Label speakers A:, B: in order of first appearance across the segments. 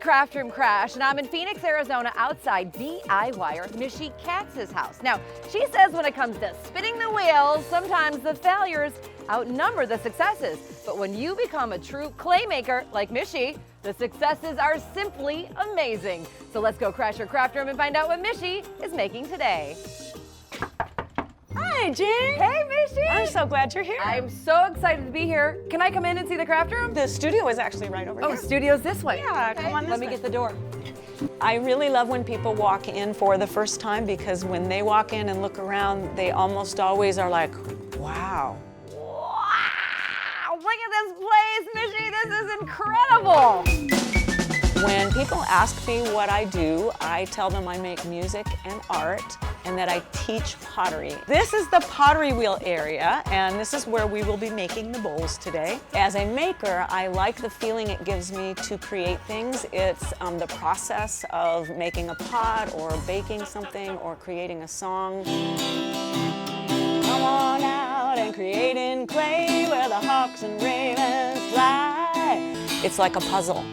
A: Craft Room Crash, and I'm in Phoenix, Arizona, outside DIYer Missy Katz's house. Now, she says when it comes to spinning the wheels, sometimes the failures outnumber the successes. But when you become a true clay maker like Missy, the successes are simply amazing. So let's go crash her craft room and find out what Missy is making today.
B: Hi, Jane.
A: Hey, Missy.
B: I'm so glad you're here.
A: I'm so excited to be here. Can I come in and see the craft room?
B: The studio is actually right over
A: Oh,
B: here.
A: studio's this way.
B: Yeah, come on this
A: Let me
B: way.
A: get the door.
B: I really love when people walk in for the first time because when they walk in and look around, they almost always are like, wow.
A: Wow, look at this place, Missy. This is incredible.
B: When people ask me what I do, I tell them I make music and art and that I teach pottery. This is the pottery wheel area, and this is where we will be making the bowls today. As a maker, I like the feeling it gives me to create things. It's the process of making a pot or baking something or creating a song. Come on out and create in clay where the hawks and ravens fly. It's like a puzzle.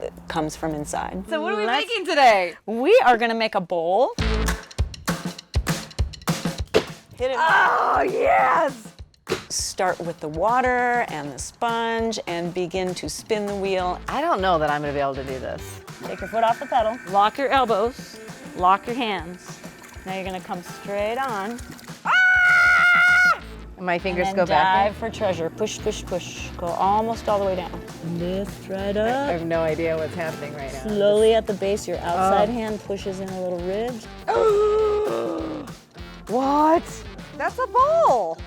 B: It comes from inside.
A: So what are we making today?
B: We are gonna make a bowl. Hit it.
A: Oh, yes.
B: Start with the water and the sponge and begin to spin the wheel.
A: I don't know that I'm gonna be able to do this.
B: Take your foot off the pedal. Lock your elbows. Lock your hands. Now you're gonna come straight on.
A: And my fingers
B: And
A: go
B: then
A: back.
B: dive for treasure. Push, push, push. Go almost all the way down. Lift right
A: I
B: up.
A: have no idea what's happening right now.
B: Slowly at the base, your outside hand pushes in a little ridge.
A: What? That's a bowl.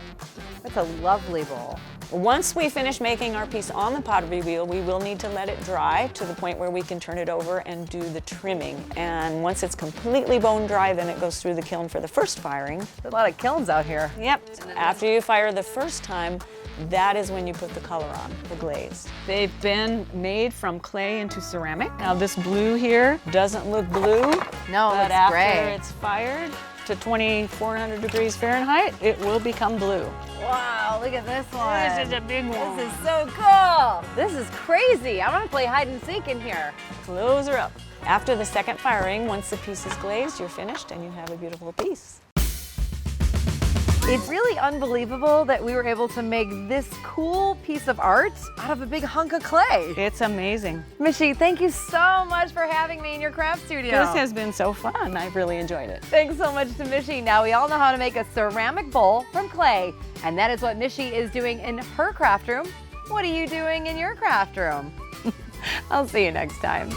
A: That's a lovely bowl.
B: Once we finish making our piece on the pottery wheel, we will need to let it dry to the point where we can turn it over and do the trimming. And once it's completely bone dry, then it goes through the kiln for the first firing.
A: There's a lot of kilns out here.
B: Yep. After you fire the first time, that is when you put the color on, the glaze. They've been made from clay into ceramic. Now this blue here doesn't look blue,
A: No,
B: but
A: it's
B: after
A: gray.
B: it's fired to 2,400 degrees Fahrenheit, it will become blue.
A: Wow, look at this one.
B: This is a big one.
A: This is so cool. This is crazy. I want to play hide and seek in here.
B: Close her up. After the second firing, once the piece is glazed, you're finished and you have a beautiful piece.
A: It's really unbelievable that we were able to make this cool piece of art out of a big hunk of clay.
B: It's amazing.
A: Missy, thank you so much for having me in your craft studio.
B: This has been so fun. I've really enjoyed it.
A: Thanks so much to Missy. Now we all know how to make a ceramic bowl from clay, and that is what Missy is doing in her craft room. What are you doing in your craft room? I'll see you next time.